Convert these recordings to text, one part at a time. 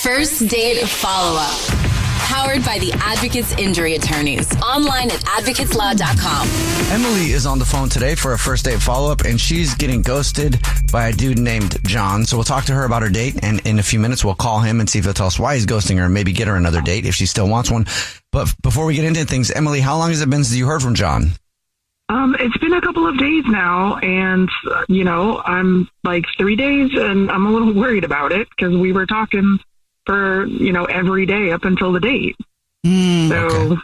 First Date Follow-Up. Powered by the Advocates Injury Attorneys. Online at advocateslaw.com. Emily is on the phone today for a first date follow-up, and she's getting ghosted by a dude named John. So we'll talk to her about her date, and in a few minutes we'll call him and see if he'll tell us why he's ghosting her and maybe get her another date if she still wants one. But before we get into things, Emily, how long has it been since you heard from John? It's been a couple of days now, and, I'm like 3 days, and I'm a little worried about it because we were talking for, every day up until the date. So,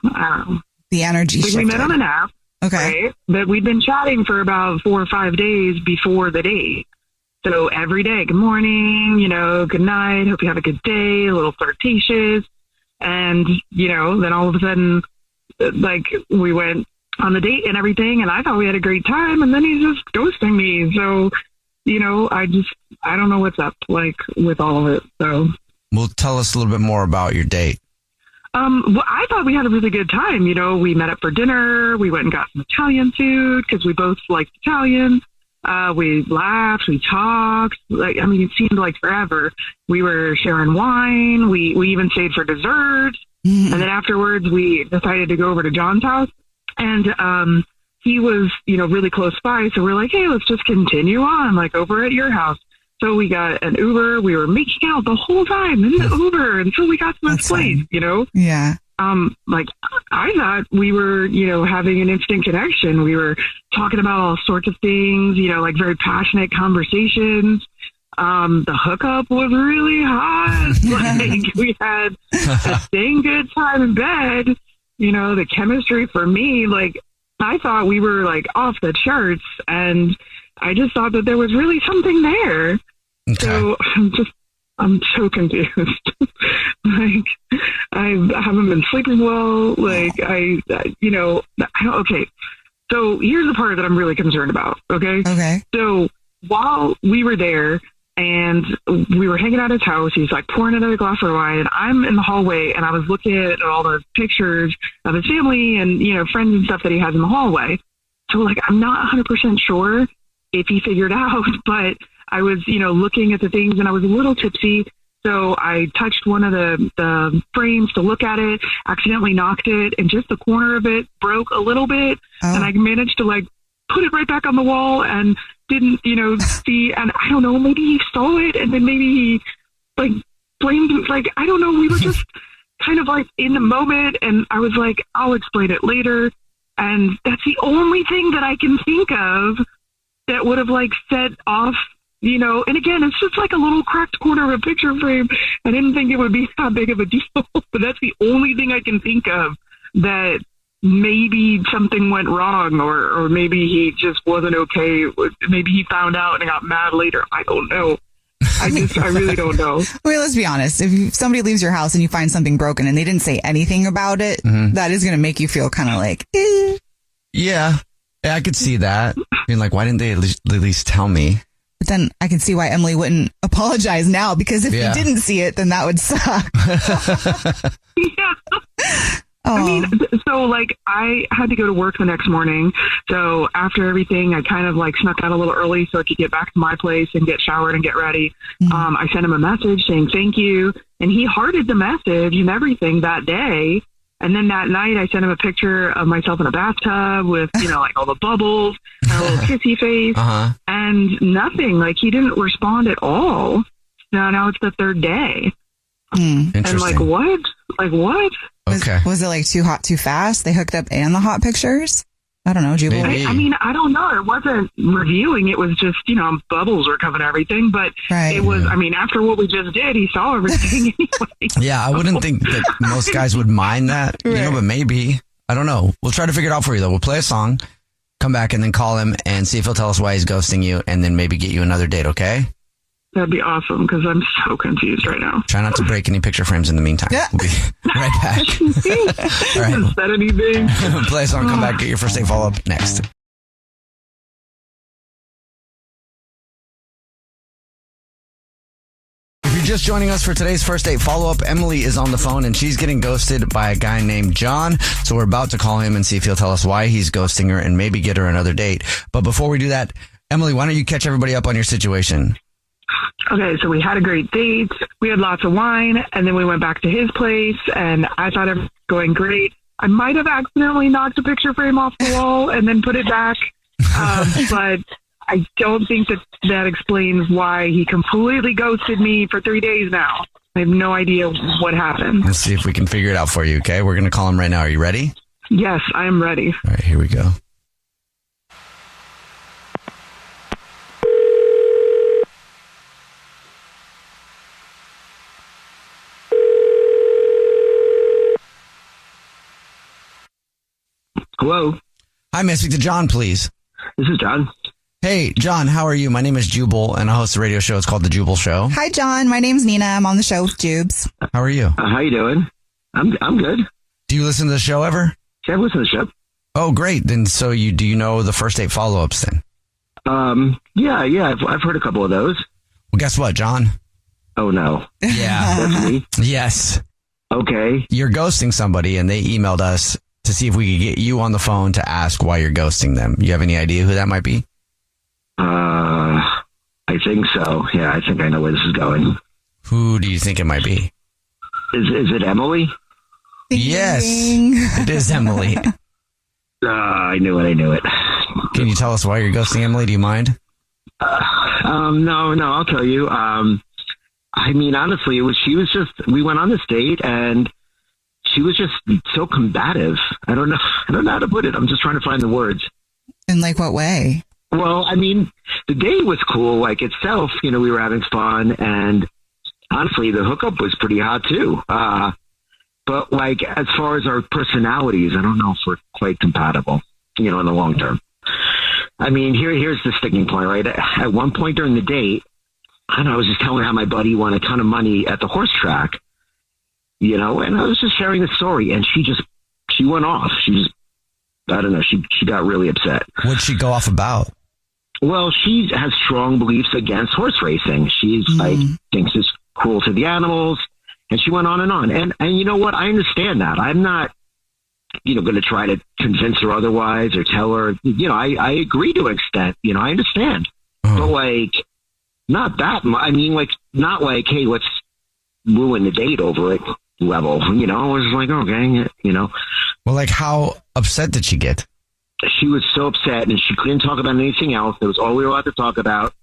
the energy shifted. We met on an app. Okay. Right? But we'd been chatting for about 4 or 5 days before the date. So every day, good morning, good night, hope you have a good day, a little flirtatious. And, then all of a sudden, we went on the date and everything, and I thought we had a great time, and then he's just ghosting me. So, I don't know what's up, with all of it. So. Well, tell us a little bit more about your date. Well, I thought we had a really good time. We met up for dinner. We went and got some Italian food because we both liked Italian. We laughed. We talked. It seemed like forever. We were sharing wine. We even stayed for dessert. Mm-hmm. And then afterwards, we decided to go over to John's house. And he was, really close by. So we're like, hey, let's just continue on, over at your house. So we got an Uber. We were making out the whole time in the Uber until we got to his place, Yeah. I thought we were, having an instant connection. We were talking about all sorts of things, very passionate conversations. The hookup was really hot. We had a dang good time in bed. The chemistry for me, I thought we were off the charts, and I just thought that there was really something there. Okay. So I'm so confused. I haven't been sleeping well. Okay. So here's the part that I'm really concerned about. Okay. So while we were there and we were hanging out at his house, he's pouring another glass of wine, and I'm in the hallway, and I was looking at all the pictures of his family and, friends and stuff that he has in the hallway. So I'm not 100% sure if he figured out, but I was, looking at the things, and I was a little tipsy. So I touched one of the frames to look at it, accidentally knocked it, and just the corner of it broke a little bit. Oh. And I managed to put it right back on the wall and didn't, see. And I don't know, maybe he saw it, and then maybe he blamed, I don't know. We were just kind of in the moment, and I was like, I'll explain it later. And that's the only thing that I can think of that would have set off, and again, it's just a little cracked corner of a picture frame. I didn't think it would be that big of a deal, but that's the only thing I can think of that maybe something went wrong, or maybe he just wasn't okay. Maybe he found out and got mad later. I don't know. I really don't know. Well, let's be honest. If somebody leaves your house and you find something broken and they didn't say anything about it, that is going to make you feel kind of eh. Yeah, I could see that. Why didn't they at least tell me? But then I can see why Emily wouldn't apologize now, because if you didn't see it, then that would suck. Yeah. So I had to go to work the next morning. So after everything, I kind of snuck out a little early so I could get back to my place and get showered and get ready. Mm-hmm. I sent him a message saying thank you, and he hearted the message and everything that day. And then that night, I sent him a picture of myself in a bathtub with, all the bubbles, and a little kissy face, and nothing. He didn't respond at all. Now it's the third day. Interesting. And what? What? Okay. Was it too hot, too fast? They hooked up and the hot pictures? I don't know, Jubal. I don't know. It wasn't revealing. It was just, bubbles were covering everything. But it was, after what we just did, he saw everything anyway. Yeah, I wouldn't think that most guys would mind that, but maybe. I don't know. We'll try to figure it out for you, though. We'll play a song, come back, and then call him and see if he'll tell us why he's ghosting you, and then maybe get you another date, okay? That'd be awesome, because I'm so confused right now. Try not to break any picture frames in the meantime. Yeah. We'll be right back. All right. Haven't said anything. Play a song, come back, get your first date follow-up next. If you're just joining us for today's first date follow-up, Emily is on the phone, and she's getting ghosted by a guy named John. So we're about to call him and see if he'll tell us why he's ghosting her and maybe get her another date. But before we do that, Emily, why don't you catch everybody up on your situation? Okay, so we had a great date. We had lots of wine, and then we went back to his place, and I thought it was going great. I might have accidentally knocked a picture frame off the wall and then put it back, but I don't think that explains why he completely ghosted me for 3 days now. I have no idea what happened. Let's see if we can figure it out for you, okay? We're going to call him right now. Are you ready? Yes, I am ready. All right, here we go. Hello. Hi, may I speak to John, please? This is John. Hey, John, how are you? My name is Jubal, and I host a radio show. It's called The Jubal Show. Hi, John. My name's Nina. I'm on the show with Jubes. How are you? How you doing? I'm good. Do you listen to the show ever? Yeah, I listen to the show. Oh, great. Then, do you know the first date follow-ups then? Yeah. I've heard a couple of those. Well, guess what, John? Oh, no. Yeah. That's me? Yes. Okay. You're ghosting somebody, and they emailed us to see if we could get you on the phone to ask why you're ghosting them. You have any idea who that might be? I think so. Yeah, I think I know where this is going. Who do you think it might be? Is it Emily? Yes, it is Emily. I knew it. Can you tell us why you're ghosting Emily? Do you mind? No, I'll tell you. I mean, honestly, we went on this date and she was just so combative. I don't know how to put it. I'm just trying to find the words. In like what way? Well, I mean, the date was cool, like itself, we were having fun, and honestly, the hookup was pretty hot too. But like, as far as our personalities, I don't know if we're quite compatible, in the long term. I mean, here's the sticking point, right? At one point during the date, I was just telling her how my buddy won a ton of money at the horse track, and I was just sharing the story, and she went off. I don't know, she got really upset. What'd she go off about? Well, she has strong beliefs against horse racing. She's thinks it's cruel to the animals, and she went on and on. And you know what? I understand that. I'm not, going to try to convince her otherwise or tell her, I agree to an extent, I understand. But like, not that much. I mean, like, not like, hey, let's ruin the date over it level. I was like, okay, Well, like, how upset did she get? She was so upset, and she couldn't talk about anything else. That was all we were allowed to talk about.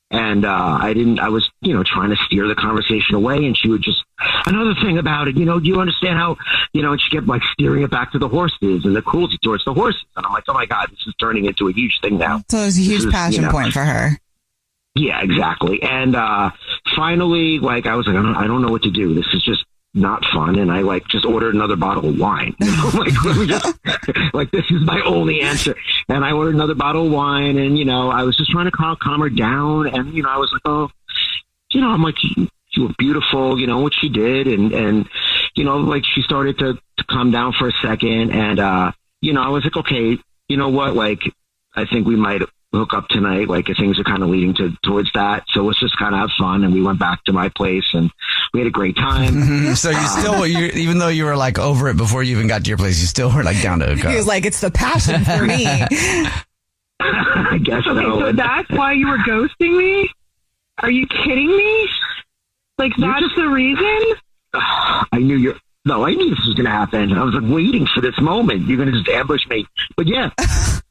And I was, trying to steer the conversation away. And she would just, another thing about it, do you understand how, and she kept like steering it back to the horses and the cruelty towards the horses. And I'm like, oh my God, this is turning into a huge thing now. So it was a huge passion point for her. Yeah, exactly. And finally, like, I was like, I don't know what to do. This is just not fun. And I just ordered another bottle of wine. Let me just, this is my only answer. And I ordered another bottle of wine, and I was just trying to calm her down. And I was like, oh, I'm like, you were beautiful, what she did, and she started to calm down for a second, and I was like, okay, you know what, I think we might hook up tonight. Things are kind of leading towards that, so let's just kind of have fun. And we went back to my place, and we had a great time. So you still, even though you were over it before you even got to your place, you still were down to hook up. He was like, it's the passion for me. I guess so. Okay, so that's why you were ghosting me? Are you kidding me? That's the reason? I knew this was going to happen. I was waiting for this moment. You're going to just ambush me. But yeah, the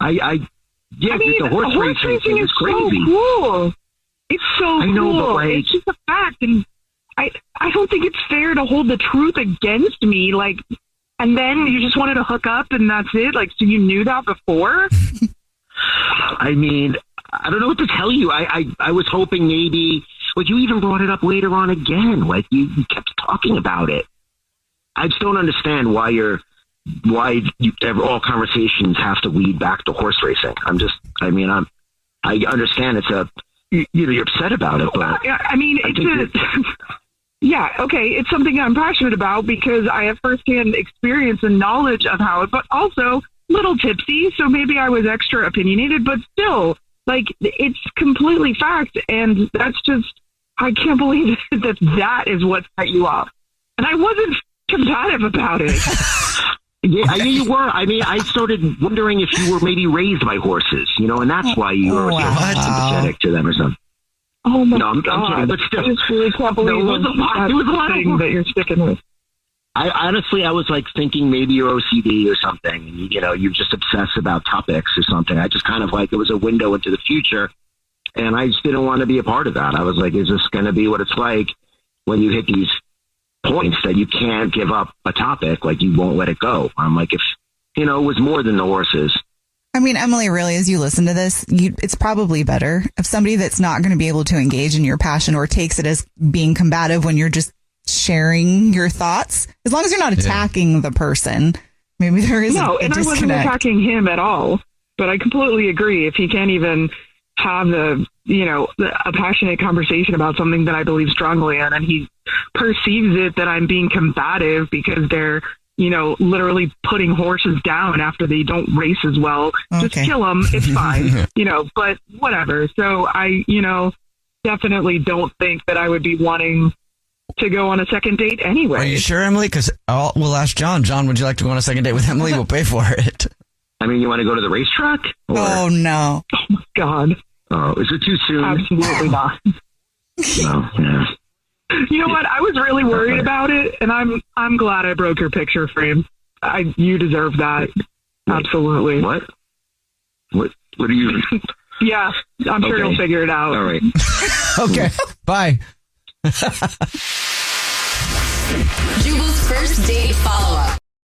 horse racing is crazy. So cool. It's so cool. I know, but it's just a fact. And I don't think it's fair to hold the truth against me. And then you just wanted to hook up and that's it? So you knew that before? I mean, I don't know what to tell you. I was hoping maybe, you even brought it up later on again. You kept talking about it. I just don't understand why all conversations have to lead back to horse racing. I understand you're upset about it, but yeah, okay, it's something I'm passionate about because I have firsthand experience and knowledge of how it, but also little tipsy, so maybe I was extra opinionated, but still, it's completely fact, and that's just, I can't believe that is what set you off. And I wasn't combative about it. Yeah, I knew you were. I started wondering if you were maybe raised by horses, and that's why you were sympathetic to them or something. Oh my I'm God. kidding, but still. I just really can't believe it was a lot thing that you're sticking with. I was like thinking maybe you're OCD or something. And, you just obsess about topics or something. I just kind of like, it was a window into the future. And I just didn't want to be a part of that. I was like, is this going to be what it's like when you hit these points that you can't give up a topic, like you won't let it go? I'm like, if, it was more than the horses. I mean, Emily, really, as you listen to this, it's probably better if somebody that's not going to be able to engage in your passion or takes it as being combative when you're just sharing your thoughts, as long as you're not attacking the person, maybe there is a disconnect. I wasn't attacking him at all, but I completely agree. If he can't even have a passionate conversation about something that I believe strongly in, and he perceives it that I'm being combative because they're, literally putting horses down after they don't race as well. Okay. Just kill them. It's fine, but whatever. So I, definitely don't think that I would be wanting to go on a second date anyway. Are you sure, Emily? Because we'll ask John. John, would you like to go on a second date with Emily? We'll pay for it. I mean, you want to go to the racetrack? Or? Oh, no. Oh, my God. Oh, is it too soon? Absolutely not. No, yeah. You know what? I was really worried about it, and I'm glad I broke your picture frame. You deserve that. Absolutely. What do you... Yeah, I'm sure you'll figure it out. All right. Okay, bye. Jubal's first date follow-up.